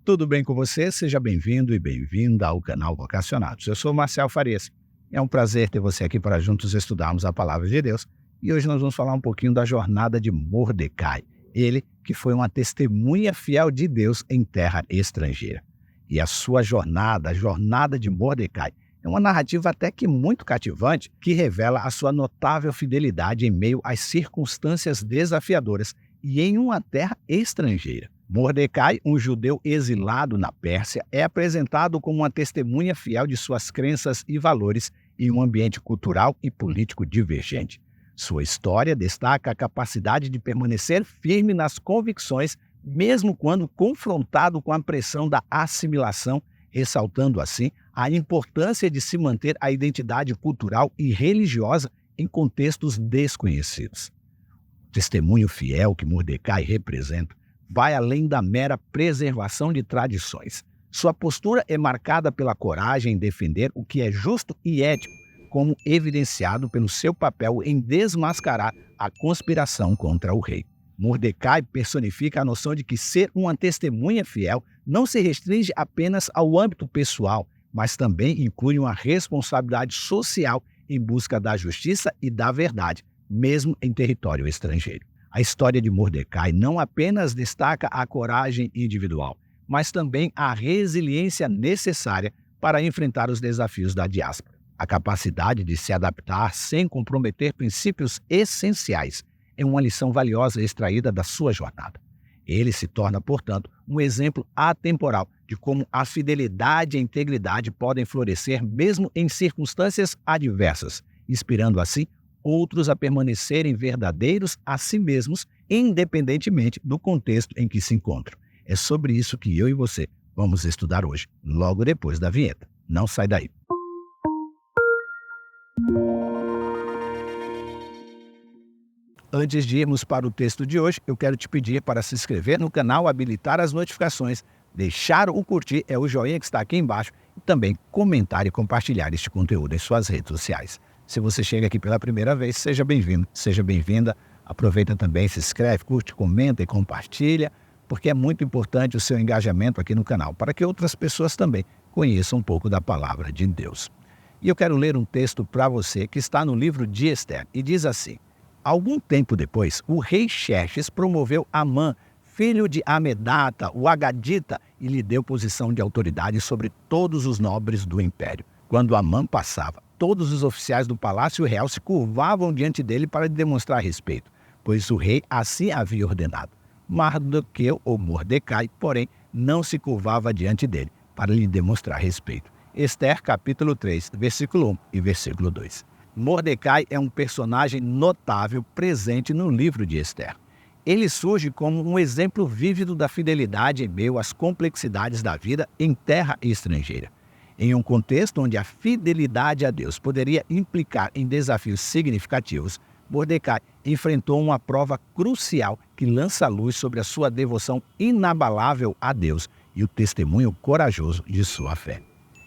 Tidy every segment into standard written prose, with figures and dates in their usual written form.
tudo bem com você? Seja bem-vindo e bem-vinda ao canal Vocacionados. Eu sou Marcel Farias. É um prazer ter você aqui para juntos estudarmos a Palavra de Deus. E hoje nós vamos falar um pouquinho da jornada de Mordecai. Ele que foi uma testemunha fiel de Deus em terra estrangeira. E a sua jornada, a jornada de Mordecai, é uma narrativa até que muito cativante que revela a sua notável fidelidade em meio às circunstâncias desafiadoras e em uma terra estrangeira. Mordecai, um judeu exilado na Pérsia, é apresentado como uma testemunha fiel de suas crenças e valores em um ambiente cultural e político divergente. Sua história destaca a capacidade de permanecer firme nas convicções, mesmo quando confrontado com a pressão da assimilação, ressaltando assim a importância de se manter a identidade cultural e religiosa em contextos desconhecidos. O testemunho fiel que Mordecai representa vai além da mera preservação de tradições. Sua postura é marcada pela coragem em defender o que é justo e ético, como evidenciado pelo seu papel em desmascarar a conspiração contra o rei. Mordecai personifica a noção de que ser uma testemunha fiel não se restringe apenas ao âmbito pessoal, mas também inclui uma responsabilidade social em busca da justiça e da verdade, mesmo em território estrangeiro. A história de Mordecai não apenas destaca a coragem individual, mas também a resiliência necessária para enfrentar os desafios da diáspora. A capacidade de se adaptar sem comprometer princípios essenciais é uma lição valiosa extraída da sua jornada. Ele se torna, portanto, um exemplo atemporal de como a fidelidade e a integridade podem florescer mesmo em circunstâncias adversas, inspirando assim outros a permanecerem verdadeiros a si mesmos, independentemente do contexto em que se encontram. É sobre isso que eu e você vamos estudar hoje, logo depois da vinheta. Não sai daí. Antes de irmos para o texto de hoje, eu quero te pedir para se inscrever no canal, habilitar as notificações, deixar o curtir, é o joinha que está aqui embaixo, e também comentar e compartilhar este conteúdo em suas redes sociais. Se você chega aqui pela primeira vez, seja bem-vindo, seja bem-vinda. Aproveita também, se inscreve, curte, comenta e compartilha, porque é muito importante o seu engajamento aqui no canal, para que outras pessoas também conheçam um pouco da palavra de Deus. E eu quero ler um texto para você que está no livro de Esther, e diz assim: algum tempo depois, o rei Xerxes promoveu Amã, filho de Amedata, o Agadita, e lhe deu posição de autoridade sobre todos os nobres do império. Quando Amã passava, todos os oficiais do palácio real se curvavam diante dele para lhe demonstrar respeito, pois o rei assim havia ordenado. Mardoqueu, ou Mordecai, porém, não se curvava diante dele para lhe demonstrar respeito. Esther, capítulo 3, versículo 1 e versículo 2. Mordecai é um personagem notável presente no livro de Esther. Ele surge como um exemplo vívido da fidelidade em meio às complexidades da vida em terra estrangeira. Em um contexto onde a fidelidade a Deus poderia implicar em desafios significativos, Mordecai enfrentou uma prova crucial que lança luz sobre a sua devoção inabalável a Deus e o testemunho corajoso de sua fé.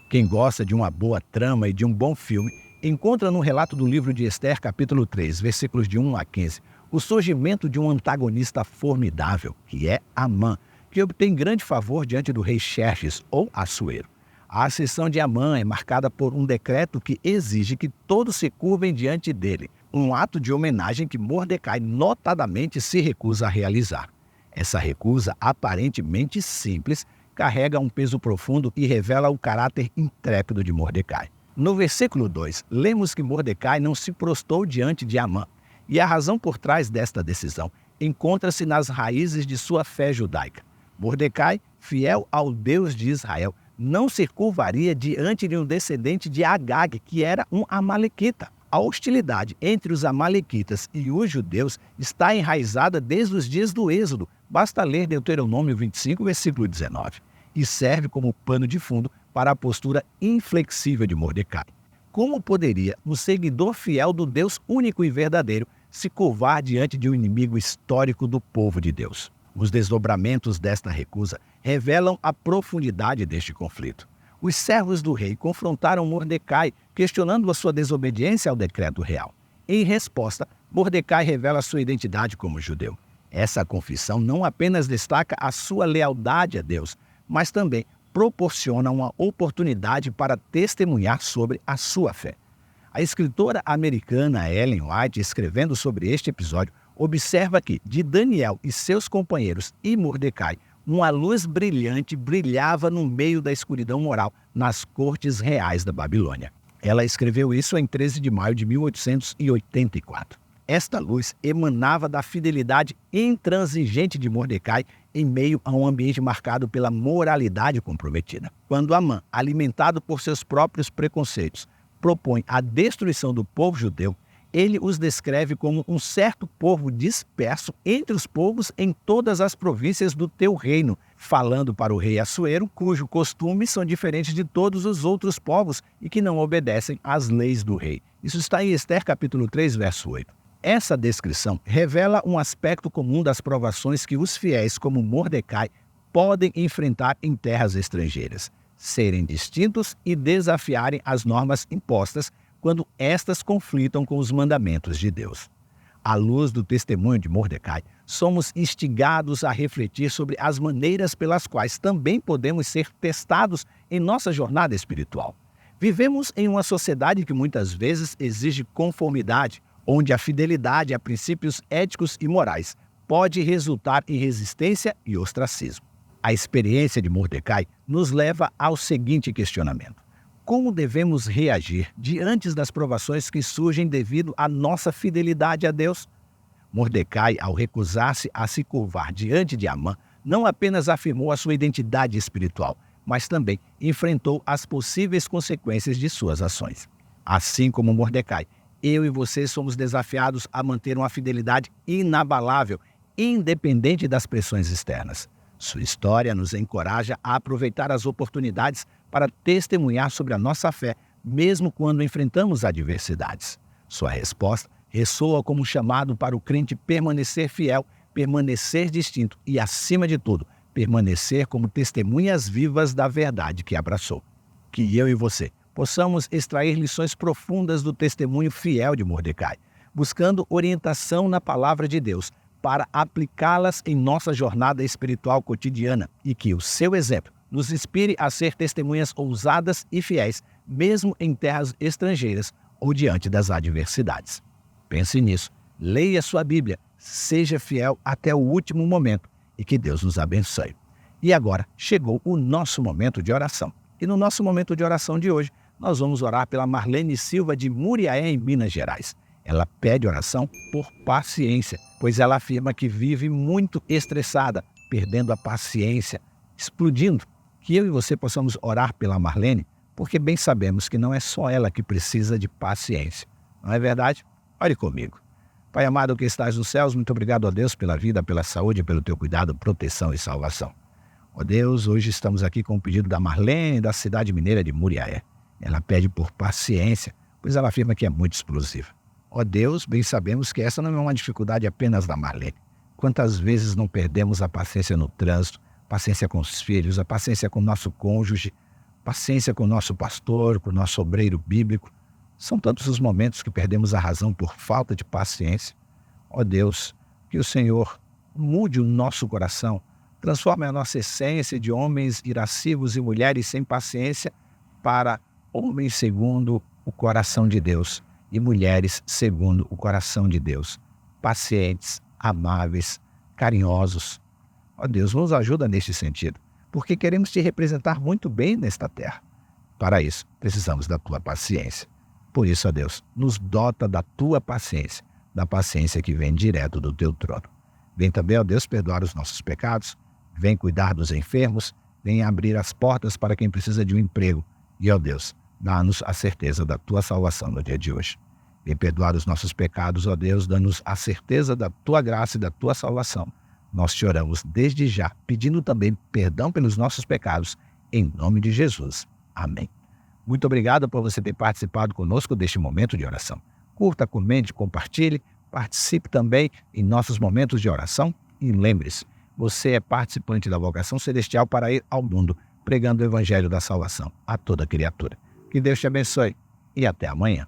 Quem gosta de uma boa trama e de um bom filme, encontra no relato do livro de Esther, capítulo 3, versículos de 1 a 15, o surgimento de um antagonista formidável, que é Amã, que obtém grande favor diante do rei Xerxes, ou Assuero. A ascensão de Amã é marcada por um decreto que exige que todos se curvem diante dele, um ato de homenagem que Mordecai notadamente se recusa a realizar. Essa recusa, aparentemente simples, carrega um peso profundo e revela o caráter intrépido de Mordecai. No versículo 2, lemos que Mordecai não se prostrou diante de Amã, e a razão por trás desta decisão encontra-se nas raízes de sua fé judaica. Mordecai, fiel ao Deus de Israel, não se curvaria diante de um descendente de Agag, que era um amalequita. A hostilidade entre os amalequitas e os judeus está enraizada desde os dias do Êxodo. Basta ler Deuteronômio 25, versículo 19. E serve como pano de fundo para a postura inflexível de Mordecai. Como poderia um seguidor fiel do Deus único e verdadeiro se curvar diante de um inimigo histórico do povo de Deus? Os desdobramentos desta recusa revelam a profundidade deste conflito. Os servos do rei confrontaram Mordecai, questionando a sua desobediência ao decreto real. Em resposta, Mordecai revela sua identidade como judeu. Essa confissão não apenas destaca a sua lealdade a Deus, mas também proporciona uma oportunidade para testemunhar sobre a sua fé. A escritora americana Ellen White, escrevendo sobre este episódio, observa que, de Daniel e seus companheiros e Mordecai, uma luz brilhante brilhava no meio da escuridão moral nas cortes reais da Babilônia. Ela escreveu isso em 13 de maio de 1884. Esta luz emanava da fidelidade intransigente de Mordecai em meio a um ambiente marcado pela moralidade comprometida. Quando Amã, alimentado por seus próprios preconceitos, propõe a destruição do povo judeu, ele os descreve como um certo povo disperso entre os povos em todas as províncias do teu reino, falando para o rei Assuero, cujo costumes são diferentes de todos os outros povos e que não obedecem às leis do rei. Isso está em Ester capítulo 3, verso 8. Essa descrição revela um aspecto comum das provações que os fiéis, como Mordecai, podem enfrentar em terras estrangeiras: serem distintos e desafiarem as normas impostas quando estas conflitam com os mandamentos de Deus. À luz do testemunho de Mordecai, somos instigados a refletir sobre as maneiras pelas quais também podemos ser testados em nossa jornada espiritual. Vivemos em uma sociedade que muitas vezes exige conformidade, onde a fidelidade a princípios éticos e morais pode resultar em resistência e ostracismo. A experiência de Mordecai nos leva ao seguinte questionamento: como devemos reagir diante das provações que surgem devido à nossa fidelidade a Deus? Mordecai, ao recusar-se a se curvar diante de Amã, não apenas afirmou a sua identidade espiritual, mas também enfrentou as possíveis consequências de suas ações. Assim como Mordecai, eu e você somos desafiados a manter uma fidelidade inabalável, independente das pressões externas. Sua história nos encoraja a aproveitar as oportunidades para testemunhar sobre a nossa fé, mesmo quando enfrentamos adversidades. Sua resposta ressoa como um chamado para o crente permanecer fiel, permanecer distinto e, acima de tudo, permanecer como testemunhas vivas da verdade que abraçou. Que eu e você possamos extrair lições profundas do testemunho fiel de Mordecai, buscando orientação na palavra de Deus para aplicá-las em nossa jornada espiritual cotidiana, e que o seu exemplo nos inspire a ser testemunhas ousadas e fiéis, mesmo em terras estrangeiras ou diante das adversidades. Pense nisso, leia sua Bíblia, seja fiel até o último momento e que Deus nos abençoe. E agora chegou o nosso momento de oração. E no nosso momento de oração de hoje, nós vamos orar pela Marlene Silva de Muriaé, em Minas Gerais. Ela pede oração por paciência, pois ela afirma que vive muito estressada, perdendo a paciência, explodindo. Que eu e você possamos orar pela Marlene, porque bem sabemos que não é só ela que precisa de paciência. Não é verdade? Ore comigo. Pai amado que estás nos céus, muito obrigado, ó Deus, pela vida, pela saúde, pelo teu cuidado, proteção e salvação. Ó Deus, hoje estamos aqui com o pedido da Marlene, da cidade mineira de Muriaé. Ela pede por paciência, pois ela afirma que é muito explosiva. Ó Deus, bem sabemos que essa não é uma dificuldade apenas da Marlene. Quantas vezes não perdemos a paciência no trânsito, paciência com os filhos, a paciência com o nosso cônjuge, paciência com o nosso pastor, com o nosso obreiro bíblico. São tantos os momentos que perdemos a razão por falta de paciência. Ó Deus, que o Senhor mude o nosso coração, transforme a nossa essência de homens irascivos e mulheres sem paciência para homens segundo o coração de Deus e mulheres segundo o coração de Deus, pacientes, amáveis, carinhosos. Ó Deus, nos ajuda neste sentido, porque queremos te representar muito bem nesta terra. Para isso, precisamos da tua paciência. Por isso, ó Deus, nos dota da tua paciência, da paciência que vem direto do teu trono. Vem também, ó Deus, perdoar os nossos pecados, vem cuidar dos enfermos, vem abrir as portas para quem precisa de um emprego. E, ó Deus, dá-nos a certeza da tua salvação no dia de hoje. Vem perdoar os nossos pecados, ó Deus, dá-nos a certeza da tua graça e da tua salvação. Nós te oramos desde já, pedindo também perdão pelos nossos pecados, em nome de Jesus. Amém. Muito obrigado por você ter participado conosco deste momento de oração. Curta, comente, compartilhe, participe também em nossos momentos de oração e lembre-se, você é participante da vocação celestial para ir ao mundo, pregando o evangelho da salvação a toda criatura. Que Deus te abençoe e até amanhã.